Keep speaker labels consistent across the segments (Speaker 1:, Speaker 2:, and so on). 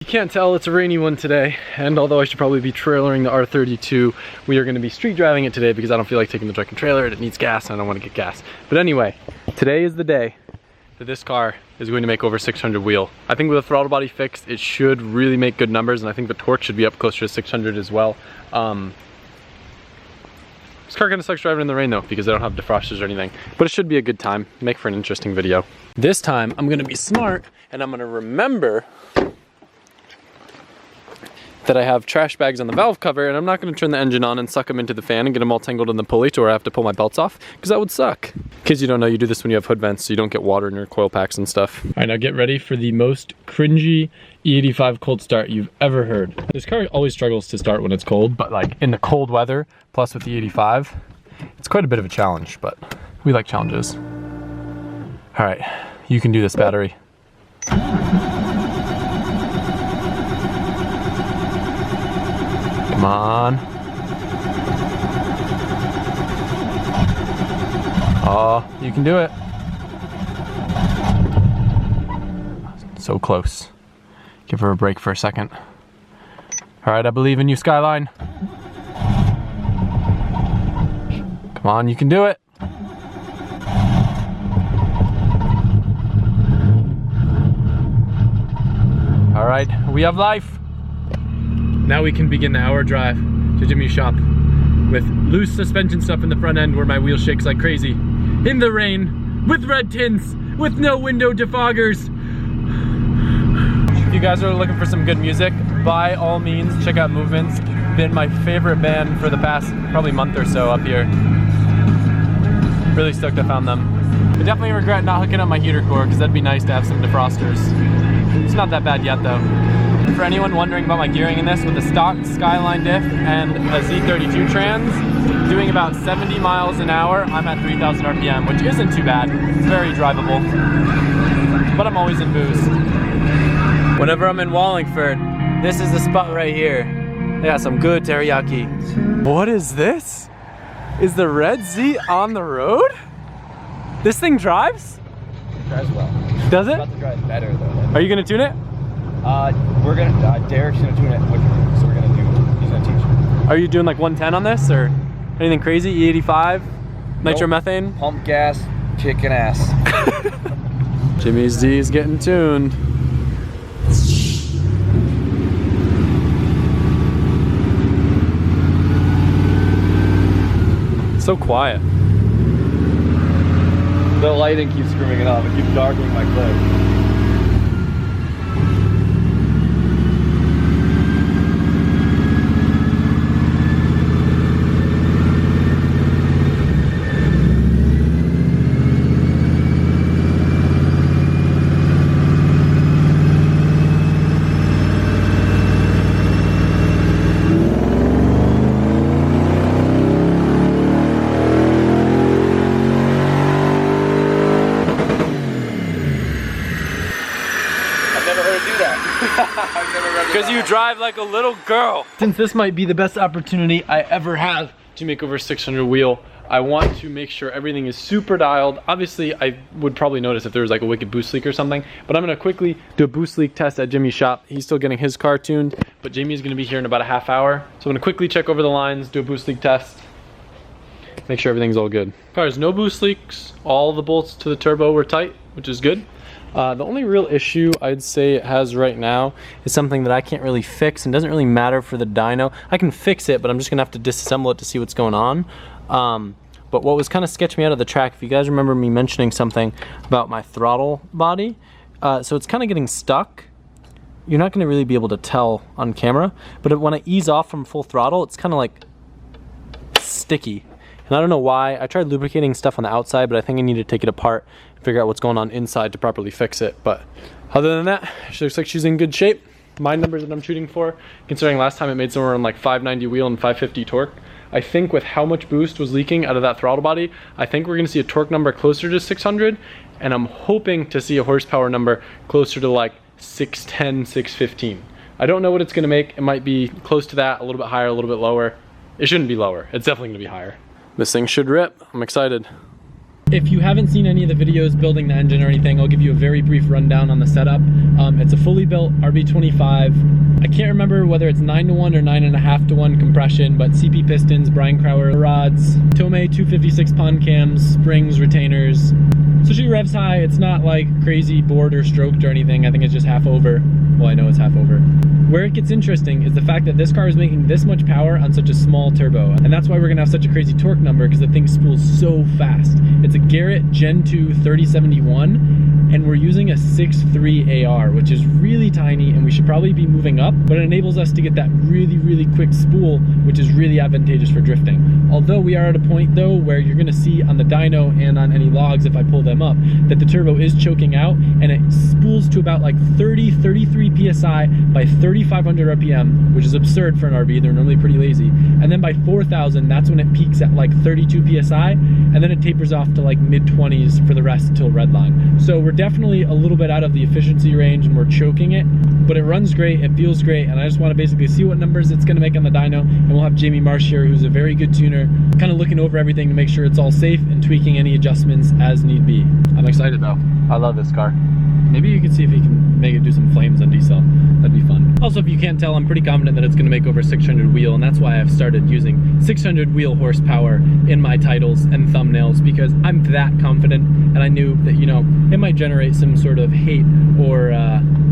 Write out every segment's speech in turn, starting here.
Speaker 1: You can't tell, it's a rainy one today, and although I should probably be trailering the R32, we are going to be street driving it today because I don't feel like taking the truck and trailer it. It needs gas and I don't want to get gas. But anyway, today is the day that this car is going to make over 600 wheel. I think with a throttle body fixed, it should really make good numbers, and I think the torque should be up closer to 600 as well. This car kind of sucks driving in the rain though, because I don't have defrosters or anything, but it should be a good time, make for an interesting video. This time, I'm gonna be smart, and I'm gonna remember that I have trash bags on the valve cover, and I'm not gonna turn the engine on and suck them into the fan and get them all tangled in the pulley to where I have to pull my belts off, because that would suck. In case you don't know, you do this when you have hood vents so you don't get water in your coil packs and stuff. All right, now get ready for the most cringy E85 cold start you've ever heard. This car always struggles to start when it's cold, but like in the cold weather, plus with the 85, it's quite a bit of a challenge, but we like challenges. All right, you can do this, battery. Come on. Oh, you can do it. So close. Give her a break for a second. All right, I believe in you, Skyline. Come on, you can do it. All right, we have life. Now we can begin the hour drive to Jimmy's shop with loose suspension stuff in the front end where my wheel shakes like crazy. In the rain, with red tints, with no window defoggers. If you guys are looking for some good music, by all means, check out Movements. Been my favorite band for the past probably month or so up here. Really stoked I found them. I definitely regret not hooking up my heater core because that'd be nice to have some defrosters. It's not that bad yet though. For anyone wondering about my gearing in this, with a stock Skyline diff and a Z32 trans, doing about 70 miles an hour, I'm at 3,000 RPM, which isn't too bad. It's very drivable, but I'm always in boost. Whenever I'm in Wallingford, this is the spot right here. They got some good teriyaki. What is this? Is the Red Z on the road? This thing drives?
Speaker 2: It drives well.
Speaker 1: Does it?
Speaker 2: It's about to drive better though.
Speaker 1: Are you gonna tune it?
Speaker 2: We're gonna, Derek's gonna tune it with me, so he's gonna teach me.
Speaker 1: Are you doing like 110 on this, or anything crazy? E85? Nitromethane?
Speaker 2: Pump gas, kicking ass.
Speaker 1: Jimmy's Z is getting tuned. So quiet.
Speaker 2: The lighting keeps screwing it up. It keeps darkening my clip.
Speaker 1: Because you drive like a little girl. Since this might be the best opportunity I ever have to make over 600 wheel, I want to make sure everything is super dialed. Obviously, I would probably notice if there was like a wicked boost leak or something, but I'm gonna quickly do a boost leak test at Jimmy's shop. He's still getting his car tuned, but Jamie's gonna be here in about a half hour. So I'm gonna quickly check over the lines, do a boost leak test, make sure everything's all good. Car has no boost leaks. All the bolts to the turbo were tight, which is good. The only real issue I'd say it has right now is something that I can't really fix and doesn't really matter for the dyno. I can fix it, but I'm just gonna have to disassemble it to see what's going on. But what was kind of sketching me out of the track, if you guys remember me mentioning something about my throttle body, so it's kind of getting stuck. You're not gonna really be able to tell on camera, but when I ease off from full throttle, it's kind of like sticky. And I don't know why. I tried lubricating stuff on the outside, but I think I need to take it apart and figure out what's going on inside to properly fix it. But other than that, she looks like she's in good shape. My numbers that I'm shooting for, considering last time it made somewhere around like 590 wheel and 550 torque, I think with how much boost was leaking out of that throttle body, I think we're gonna see a torque number closer to 600, and I'm hoping to see a horsepower number closer to like 610, 615. I don't know what it's gonna make. It might be close to that, a little bit higher, a little bit lower. It shouldn't be lower. It's definitely gonna be higher. This thing should rip. I'm excited. If you haven't seen any of the videos building the engine or anything, I'll give you a very brief rundown on the setup. It's a fully built RB25. I can't remember whether it's 9-to-1 or 9.5-to-1 compression, but CP pistons, Brian Crowder rods, Tomei 256 pond cams, springs, retainers. So she revs high. It's not like crazy bored or stroked or anything. I think it's just half over. Well, I know it's half over. Where it gets interesting is the fact that this car is making this much power on such a small turbo. And that's why we're gonna have such a crazy torque number, because the thing spools so fast. It's a Garrett Gen 2 3071, and we're using a 6.3 AR, which is really tiny, and we should probably be moving up, but it enables us to get that really, really quick spool, which is really advantageous for drifting. Although we are at a point though where you're gonna see on the dyno and on any logs, if I pull them up, that the turbo is choking out, and it spools to about like 33 PSI by 3,500 RPM, which is absurd for an RB. They're normally pretty lazy. And then by 4,000, that's when it peaks at like 32 PSI, and then it tapers off to like mid-20s for the rest till redline. So we're definitely a little bit out of the efficiency range and we're choking it, but it runs great, it feels great, and I just want to basically see what numbers it's going to make on the dyno, and we'll have Jamie Marsh here, who's a very good tuner, kind of looking over everything to make sure it's all safe and tweaking any adjustments as need be. I'm excited though. I love this car. Maybe you can see if you can make it do some flames on diesel. That'd be fun. Also, if you can't tell, I'm pretty confident that it's going to make over 600 wheel, and that's why I've started using 600 wheel horsepower in my titles and thumbnails, because I'm that confident, and I knew that, you know, it might generate some sort of hate or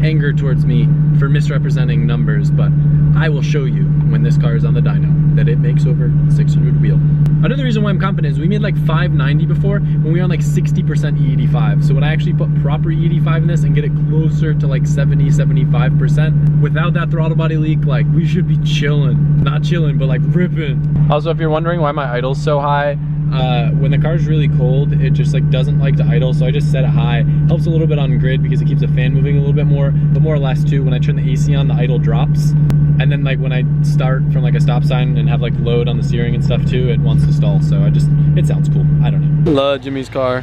Speaker 1: anger towards me for misrepresenting numbers, but I will show you when this car is on the dyno that it makes over 600 wheel. Another reason why I'm confident is we made like 590 before when we were on like 60% E85. So when I actually put proper E85 in this and get it closer to like 70-75% without that throttle body leak, like we should be chilling. Not chilling, but like ripping. Also, if you're wondering why my idle's so high, when the car's really cold, it just like doesn't like to idle, so I just set it high. Helps a little bit on grid because it keeps the fan moving a little bit more, but more or less too, when I turn the AC on, the idle drops. And then like when I start from like a stop sign and have like load on the steering and stuff too, it wants to stall. So it sounds cool. I don't know. Love Jimmy's car.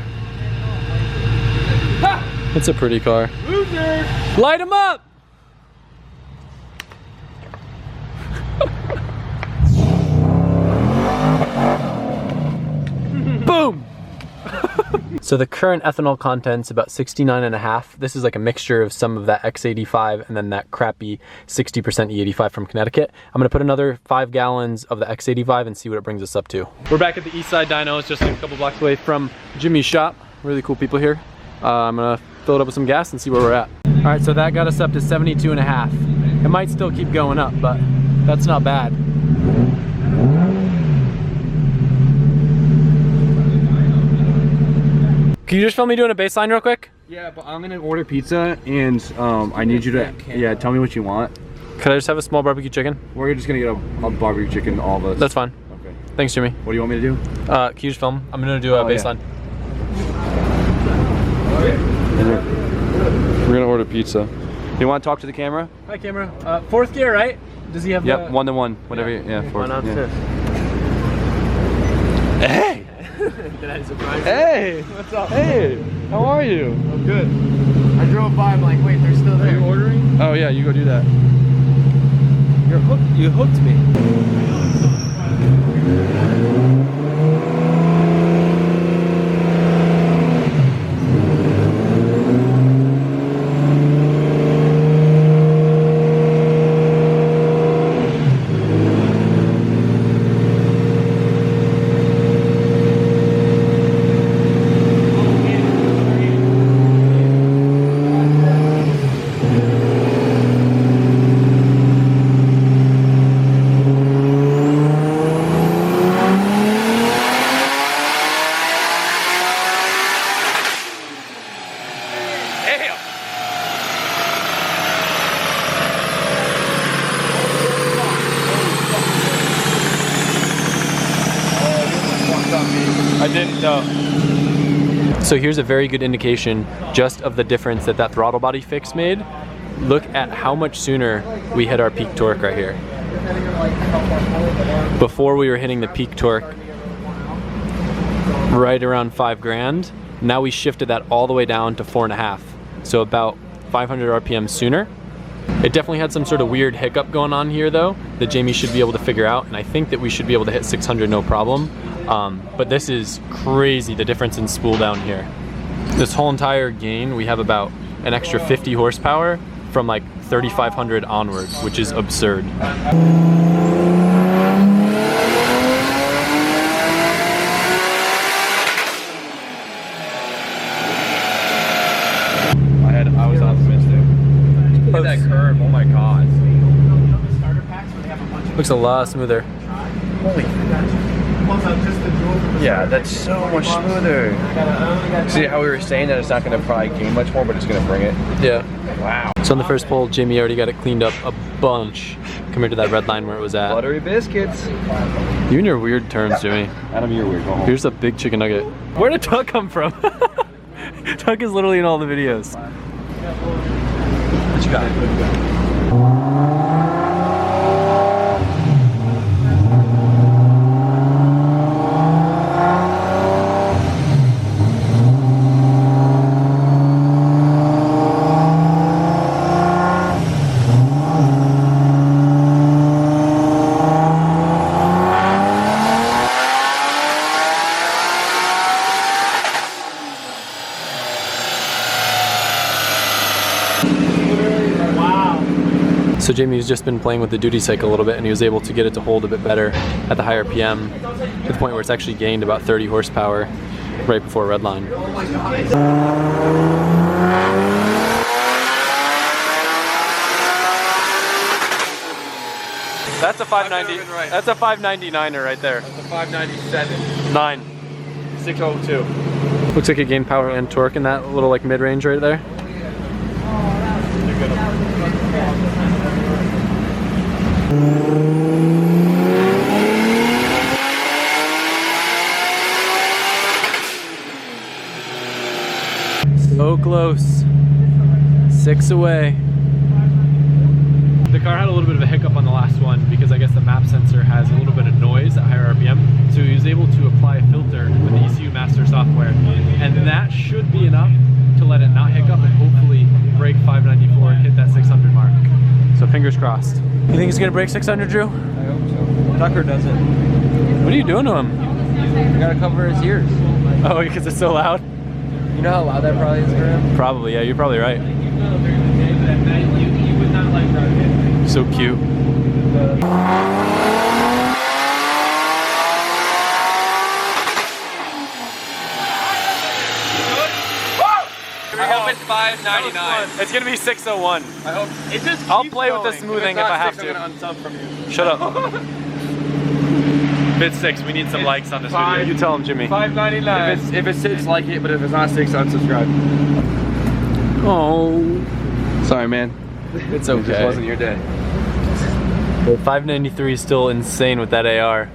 Speaker 1: Ha! It's a pretty car. Loser! Light him up! Boom! So the current ethanol content's about 69.5. This is like a mixture of some of that X85 and then that crappy 60% E85 from Connecticut. I'm gonna put another 5 gallons of the X85 and see what it brings us up to. We're back at the East Side Dyno. It's just a couple blocks away from Jimmy's shop. Really cool people here. I'm gonna fill it up with some gas and see where we're at. All right, so that got us up to 72.5. It might still keep going up, but that's not bad. Can you just film me doing a baseline real quick?
Speaker 2: Yeah, but I'm gonna order pizza, and I need you to, tell me what you want.
Speaker 1: Could I just have a small barbecue chicken?
Speaker 2: We're just gonna get a barbecue chicken, all of us.
Speaker 1: That's fine.
Speaker 2: Okay.
Speaker 1: Thanks, Jimmy.
Speaker 2: What do you want me to do?
Speaker 1: Can you just film? I'm gonna do a baseline.
Speaker 2: Yeah. We're gonna order pizza. You want to talk to the camera?
Speaker 1: Hi, camera. Fourth gear, right? Does he have?
Speaker 2: Yep, 1-to-1, whatever. Yeah, fourth.
Speaker 1: Why not
Speaker 2: yeah.
Speaker 1: fifth?
Speaker 2: Hey!
Speaker 1: Did I surprise you?
Speaker 2: Hey!
Speaker 1: What's up?
Speaker 2: Hey! How are you?
Speaker 1: I'm good. I drove by, I'm like, wait, they're still there. Are you ordering?
Speaker 2: Oh yeah, you go do that.
Speaker 1: You're hooked. You hooked me. I didn't know. So here's a very good indication just of the difference that throttle body fix made. Look at how much sooner we hit our peak torque right here. Before we were hitting the peak torque right around 5 grand. Now we shifted that all the way down to 4.5. So about 500 RPM sooner. It definitely had some sort of weird hiccup going on here though that Jamie should be able to figure out, and I think that we should be able to hit 600 no problem. But this is crazy, the difference in spool down here. This whole entire gain, we have about an extra 50 horsepower from like 3,500 onwards, which is absurd.
Speaker 2: I was optimistic. Look at that curve, oh my god.
Speaker 1: Looks a lot smoother.
Speaker 2: Holy. Yeah, that's so much smoother. See how we were saying that it's not going to probably gain much more, but it's going to bring it?
Speaker 1: Yeah.
Speaker 2: Wow.
Speaker 1: So on the first pole, Jamie already got it cleaned up a bunch compared to that red line where it was at.
Speaker 2: Buttery biscuits.
Speaker 1: You and your weird turns, Jimmy.
Speaker 2: Adam, you're weird. Go home.
Speaker 1: Here's a big chicken nugget. Where did Tuck come from? Tuck is literally in all the videos.
Speaker 2: What you got?
Speaker 1: So Jamie has just been playing with the duty cycle a little bit, and he was able to get it to hold a bit better at the higher PM, to the point where it's actually gained about 30 horsepower right before red line. That's a 590. That's a 599er right there.
Speaker 2: That's a 597.
Speaker 1: 9.
Speaker 2: 602.
Speaker 1: Looks like it gained power and torque in that little like mid-range right there. So close. 6 away. The car had a little bit of a hiccup on the last one because I guess the map sensor has a little bit of noise at higher RPM. So he was able to apply a filter with the ECU Master software, and that should be enough to let it not hiccup and hopefully break 594 and hit that 600 mark. So fingers crossed. You think he's gonna break 600, Drew?
Speaker 2: I hope so. Tucker doesn't.
Speaker 1: What are you doing to him?
Speaker 2: You gotta cover his ears.
Speaker 1: Oh, because it's so loud?
Speaker 2: You know how loud that probably is for him?
Speaker 1: Probably, yeah, you're probably right. So cute.
Speaker 2: I hope it's 599.
Speaker 1: It's gonna be 601.
Speaker 2: I hope it just
Speaker 1: I'll play with the smoothing if I have to.
Speaker 2: I'm gonna unsub from you.
Speaker 1: Shut up. Bid 6, we need some likes on this video. You tell him, Jimmy.
Speaker 2: 599. If it's 6, like it, but if it's not 6, unsubscribe.
Speaker 1: Oh.
Speaker 2: Sorry, man.
Speaker 1: It's okay.
Speaker 2: It just wasn't your day.
Speaker 1: Well, 593 is still insane with that AR.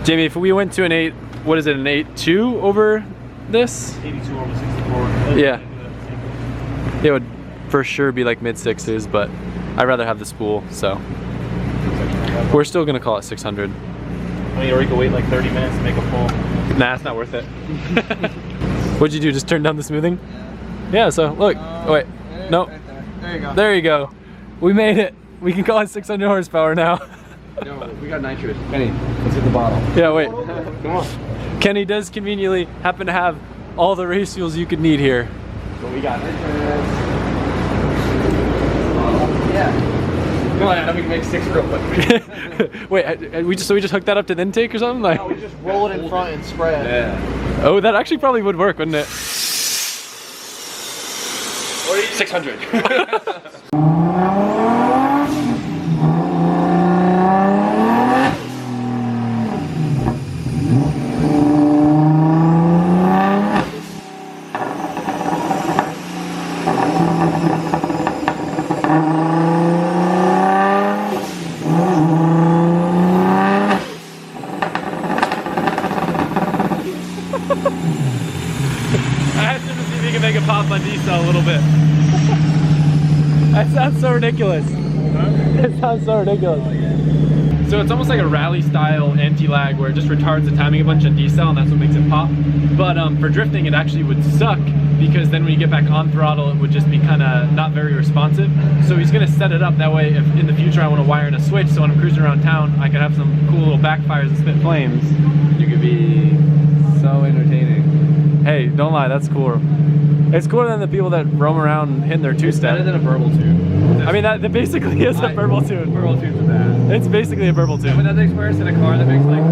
Speaker 1: Jamie, if we went to an 8, what is it, an 8.2 over this?
Speaker 3: 82 over 64.
Speaker 1: Yeah. It would for sure be like mid 6s, but I'd rather have the spool, so. We're still gonna call it 600.
Speaker 3: I mean, or you could wait like 30 minutes to make a pull.
Speaker 1: Nah, it's not worth it. What'd you do, just turn down the smoothing? Yeah, so look, oh, wait, no.
Speaker 2: Right there you go.
Speaker 1: There you go. We made it. We can call it 600 horsepower now.
Speaker 2: Yo, we got nitrous. Kenny, let's hit the bottle.
Speaker 1: Yeah, wait.
Speaker 2: Come on.
Speaker 1: Kenny does conveniently happen to have all the race fuels you could need here.
Speaker 2: So we got nitrous. Yeah. Come on, Adam, we can make 6 real quick.
Speaker 1: Wait, we just hooked that up to the intake or something? Like,
Speaker 3: No, we just roll it in front and spread.
Speaker 2: Yeah.
Speaker 1: oh, that actually probably would work, wouldn't it?
Speaker 2: 600.
Speaker 1: I asked him to see if he can make it pop on D-cell a little bit. That sounds so ridiculous. It sounds so ridiculous. So So it's almost like a rally style anti-lag where it just retards the timing a bunch and decel, and that's what makes it pop. But for drifting, it actually would suck because then when you get back on throttle, it would just be kind of not very responsive. So he's gonna set it up that way if in the future I want to wire in a switch, so when I'm cruising around town, I can have some cool little backfires and spit flames. You could be
Speaker 2: So entertaining.
Speaker 1: Hey, don't lie, that's cool. It's cooler than the people that roam around hitting their two-step.
Speaker 3: Better than a burble tune.
Speaker 1: I mean, that basically is a burble tune.
Speaker 3: Burble tunes are bad.
Speaker 1: It's basically a burble tune.
Speaker 3: When nothing's worse than a car that makes like...